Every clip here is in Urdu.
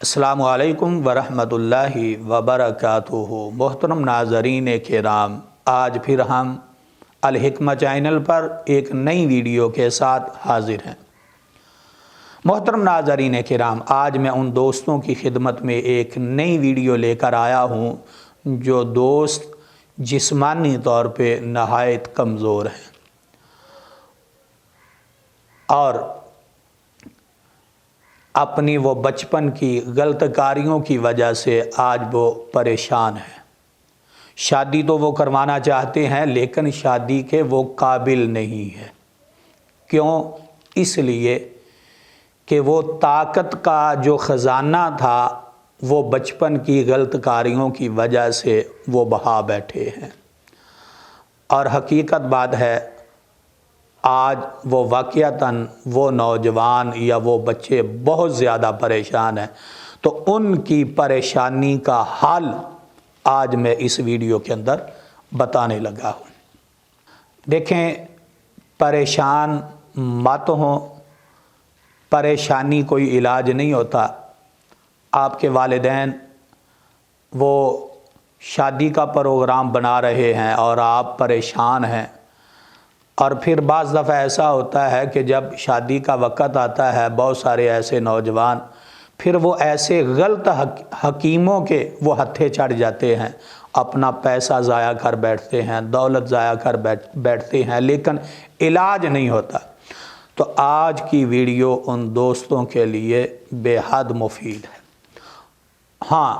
السلام علیکم ورحمۃ اللہ وبرکاتہ۔ محترم ناظرین کرام، آج پھر ہم الحکمہ چینل پر ایک نئی ویڈیو کے ساتھ حاضر ہیں۔ محترم ناظرین کرام، آج میں ان دوستوں کی خدمت میں ایک نئی ویڈیو لے کر آیا ہوں جو دوست جسمانی طور پہ نہایت کمزور ہیں اور اپنی وہ بچپن کی غلط کاریوں کی وجہ سے آج وہ پریشان ہیں۔ شادی تو وہ کروانا چاہتے ہیں لیکن شادی کے وہ قابل نہیں ہے۔ کیوں؟ اس لیے کہ وہ طاقت کا جو خزانہ تھا وہ بچپن کی غلط کاریوں کی وجہ سے وہ بہا بیٹھے ہیں، اور حقیقت بات ہے آج وہ واقعتاً وہ نوجوان یا وہ بچے بہت زیادہ پریشان ہیں۔ تو ان کی پریشانی کا حل آج میں اس ویڈیو کے اندر بتانے لگا ہوں۔ دیکھیں، پریشان مت ہوں، پریشانی کوئی علاج نہیں ہوتا۔ آپ کے والدین وہ شادی کا پروگرام بنا رہے ہیں اور آپ پریشان ہیں، اور پھر بعض دفعہ ایسا ہوتا ہے کہ جب شادی کا وقت آتا ہے بہت سارے ایسے نوجوان پھر وہ ایسے غلط حکیموں کے وہ ہتھے چڑھ جاتے ہیں، اپنا پیسہ ضائع کر بیٹھتے ہیں، دولت ضائع کر بیٹھتے ہیں، لیکن علاج نہیں ہوتا۔ تو آج کی ویڈیو ان دوستوں کے لیے بے حد مفید ہے۔ ہاں،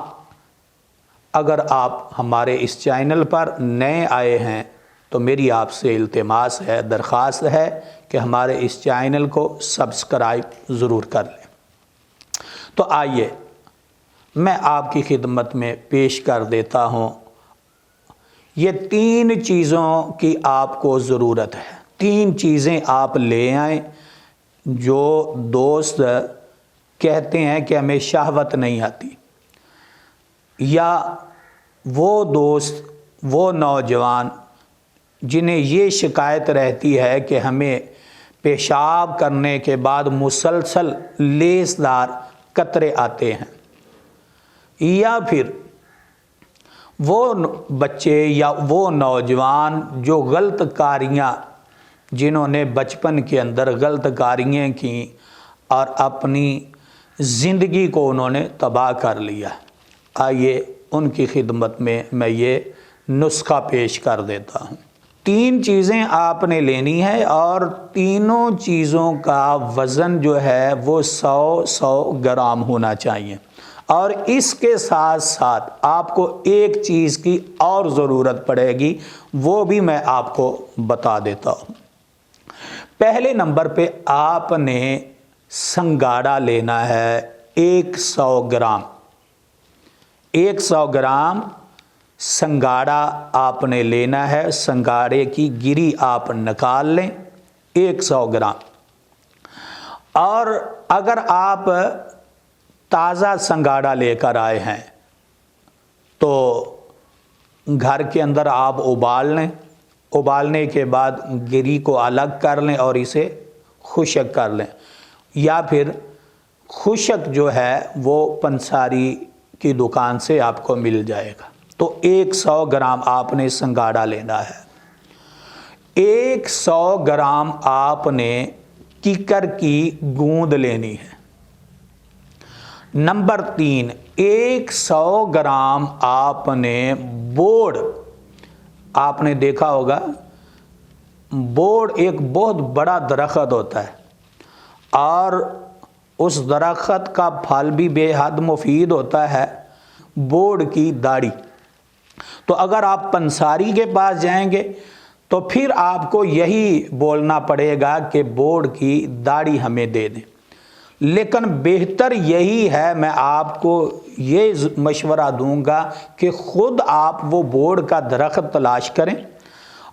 اگر آپ ہمارے اس چینل پر نئے آئے ہیں تو میری آپ سے التماس ہے، درخواست ہے کہ ہمارے اس چینل کو سبسکرائب ضرور کر لیں۔ تو آئیے میں آپ کی خدمت میں پیش کر دیتا ہوں، یہ 3 چیزوں کی آپ کو ضرورت ہے۔ 3 چیزیں آپ لے آئیں۔ جو دوست کہتے ہیں کہ ہمیں شہوت نہیں آتی، یا وہ دوست وہ نوجوان جنہیں یہ شکایت رہتی ہے کہ ہمیں پیشاب کرنے کے بعد مسلسل لیسدار قطرے آتے ہیں، یا پھر وہ بچے یا وہ نوجوان جو غلط کاریاں جنہوں نے بچپن کے اندر غلط کاریاں کیں اور اپنی زندگی کو انہوں نے تباہ کر لیا، آئیے ان کی خدمت میں یہ نسخہ پیش کر دیتا ہوں۔ 3 چیزیں آپ نے لینی ہے اور تینوں چیزوں کا وزن جو ہے وہ 100 گرام ہونا چاہیے، اور اس کے ساتھ ساتھ آپ کو ایک چیز کی اور ضرورت پڑے گی، وہ بھی میں آپ کو بتا دیتا ہوں۔ پہلے نمبر پہ آپ نے سنگاڑا لینا ہے 100 گرام۔ 100 گرام سنگاڑا آپ نے لینا ہے۔ سنگاڑے کی گری آپ نکال لیں 100 گرام۔ اور اگر آپ تازہ سنگاڑا لے کر آئے ہیں تو گھر کے اندر آپ ابال لیں، ابالنے کے بعد گری کو الگ کر لیں اور اسے خشک کر لیں، یا پھر خشک جو ہے وہ پنساری کی دکان سے آپ کو مل جائے گا۔ تو 100 گرام آپ نے سنگاڑا لینا ہے۔ 100 گرام آپ نے کیکر کی گوند لینی ہے۔ نمبر 3، 100 گرام آپ نے بوڑ، آپ نے دیکھا ہوگا بوڑ ایک بہت بڑا درخت ہوتا ہے، اور اس درخت کا پھل بھی بے حد مفید ہوتا ہے، بوڑ کی داڑھی۔ تو اگر آپ پنساری کے پاس جائیں گے تو پھر آپ کو یہی بولنا پڑے گا کہ بوڑ کی داڑھی ہمیں دے دیں، لیکن بہتر یہی ہے، میں آپ کو یہ مشورہ دوں گا کہ خود آپ وہ بوڑ کا درخت تلاش کریں،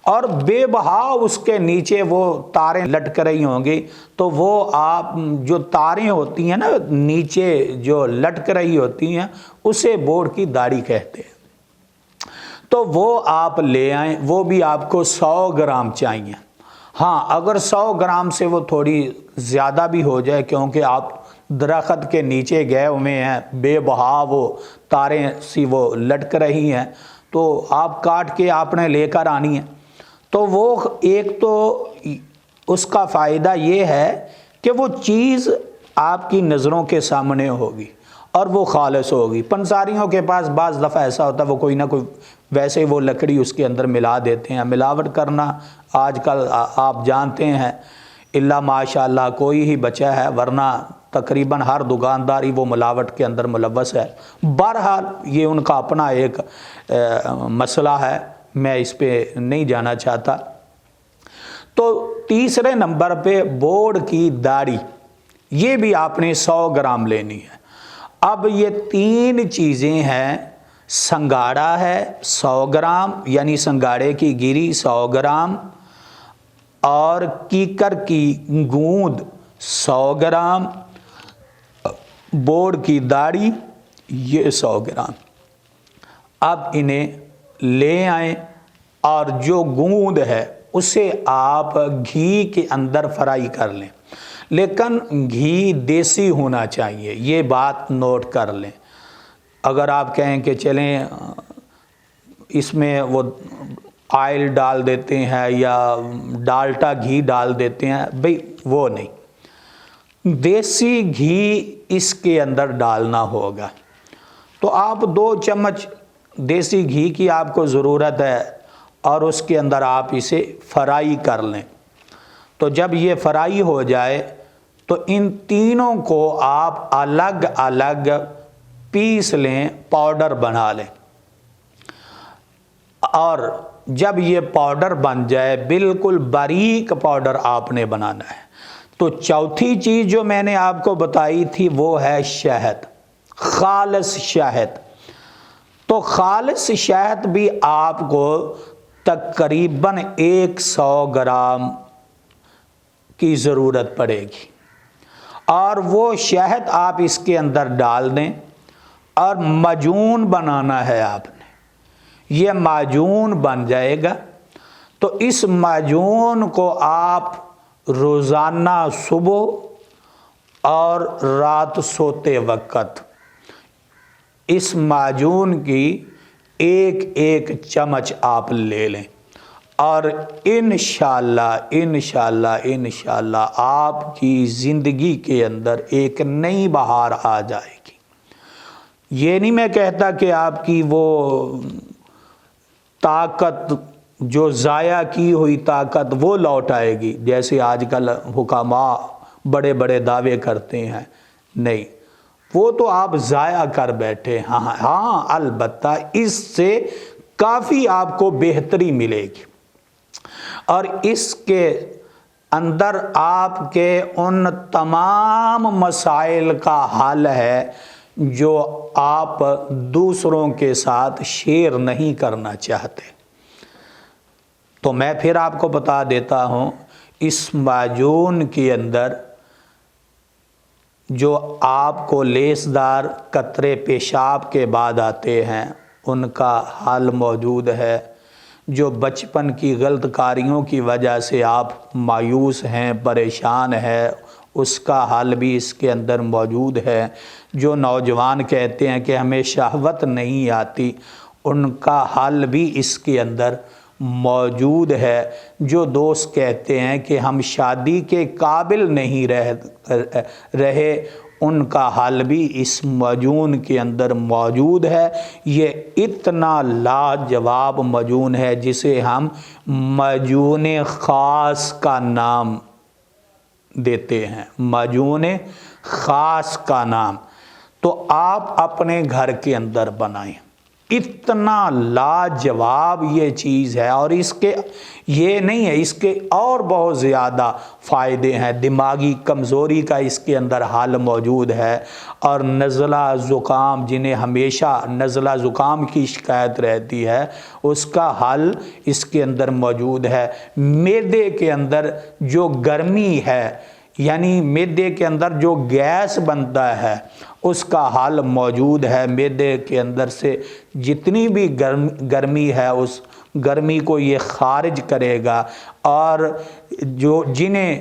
اور بے بہا اس کے نیچے وہ تاریں لٹک رہی ہوں گی، تو وہ آپ جو تاریں ہوتی ہیں نا نیچے جو لٹک رہی ہوتی ہیں اسے بوڑ کی داڑھی کہتے ہیں۔ تو وہ آپ لے آئیں، وہ بھی آپ کو 100 گرام چاہیے۔ ہاں، اگر 100 گرام سے وہ تھوڑی زیادہ بھی ہو جائے، کیونکہ آپ درخت کے نیچے گئے ہوئے ہیں، بے بہا وہ تاریں سی وہ لٹک رہی ہیں، تو آپ کاٹ کے آپ نے لے کر آنی ہے۔ تو وہ ایک تو اس کا فائدہ یہ ہے کہ وہ چیز آپ کی نظروں کے سامنے ہوگی اور وہ خالص ہوگی۔ پنساریوں کے پاس بعض دفعہ ایسا ہوتا ہے وہ کوئی نہ کوئی ویسے وہ لکڑی اس کے اندر ملا دیتے ہیں۔ ملاوٹ کرنا آج کل آپ جانتے ہیں، اللہ ماشاء اللہ کوئی ہی بچا ہے، ورنہ تقریباً ہر دکاندار ہی وہ ملاوٹ کے اندر ملوث ہے۔ بہرحال یہ ان کا اپنا ایک مسئلہ ہے، میں اس پہ نہیں جانا چاہتا۔ تو تیسرے نمبر پہ بوڑ کی داڑھی، یہ بھی آپ نے 100 گرام لینی ہے۔ اب یہ 3 چیزیں ہیں، سنگاڑا ہے 100 گرام، یعنی سنگاڑے کی گری 100 گرام، اور کیکر کی گوند 100 گرام، بوڑ کی داڑھی یہ 100 گرام۔ اب انہیں لے آئیں اور جو گوند ہے اسے آپ گھی کے اندر فرائی کر لیں، لیکن گھی دیسی ہونا چاہیے، یہ بات نوٹ کر لیں۔ اگر آپ کہیں کہ چلیں اس میں وہ آئل ڈال دیتے ہیں یا ڈالٹا گھی ڈال دیتے ہیں، بھئی وہ نہیں، دیسی گھی اس کے اندر ڈالنا ہوگا۔ تو آپ 2 چمچ دیسی گھی کی آپ کو ضرورت ہے اور اس کے اندر آپ اسے فرائی کر لیں۔ تو جب یہ فرائی ہو جائے تو ان تینوں کو آپ الگ الگ پیس لیں، پاؤڈر بنا لیں، اور جب یہ پاؤڈر بن جائے، بالکل باریک پاؤڈر آپ نے بنانا ہے۔ تو چوتھی چیز جو میں نے آپ کو بتائی تھی وہ ہے شہد، خالص شہد۔ تو خالص شہد بھی آپ کو تقریباً 100 گرام کی ضرورت پڑے گی، اور وہ شہد آپ اس کے اندر ڈال دیں، اور معجون بنانا ہے آپ نے۔ یہ معجون بن جائے گا تو اس معجون کو آپ روزانہ صبح اور رات سوتے وقت اس معجون کی 1 چمچ آپ لے لیں، اور انشاءاللہ آپ کی زندگی کے اندر ایک نئی بہار آ جائے گی۔ یہ نہیں میں کہتا کہ آپ کی وہ طاقت جو ضائع کی ہوئی طاقت وہ لوٹ آئے گی، جیسے آج کل حکماء بڑے بڑے دعوے کرتے ہیں، نہیں، وہ تو آپ ضائع کر بیٹھے۔ ہاں البتہ اس سے کافی آپ کو بہتری ملے گی، اور اس کے اندر آپ کے ان تمام مسائل کا حل ہے جو آپ دوسروں کے ساتھ شیئر نہیں کرنا چاہتے۔ تو میں پھر آپ کو بتا دیتا ہوں، اس معجون کے اندر جو آپ کو لیسدار قطرے پیشاب کے بعد آتے ہیں ان کا حل موجود ہے۔ جو بچپن کی غلط کاریوں کی وجہ سے آپ مایوس ہیں، پریشان ہیں، اس کا حل بھی اس کے اندر موجود ہے۔ جو نوجوان کہتے ہیں کہ ہمیں شہوت نہیں آتی، ان کا حل بھی اس کے اندر موجود ہے۔ جو دوست کہتے ہیں کہ ہم شادی کے قابل نہیں رہے، ان کا حل بھی اس معجون کے اندر موجود ہے۔ یہ اتنا لاجواب معجون ہے جسے ہم معجون خاص کا نام دیتے ہیں، معجون خاص کا نام۔ تو آپ اپنے گھر کے اندر بنائیں، اتنا لاجواب یہ چیز ہے، اور اس کے یہ نہیں ہے، اس کے اور بہت زیادہ فائدے ہیں۔ دماغی کمزوری کا اس کے اندر حل موجود ہے، اور نزلہ زکام، جنہیں ہمیشہ نزلہ زکام کی شکایت رہتی ہے، اس کا حل اس کے اندر موجود ہے۔ معدے کے اندر جو گرمی ہے، یعنی معدے کے اندر جو گیس بنتا ہے، اس کا حل موجود ہے۔ معدے کے اندر سے جتنی بھی گرمی ہے اس گرمی کو یہ خارج کرے گا، اور جنہیں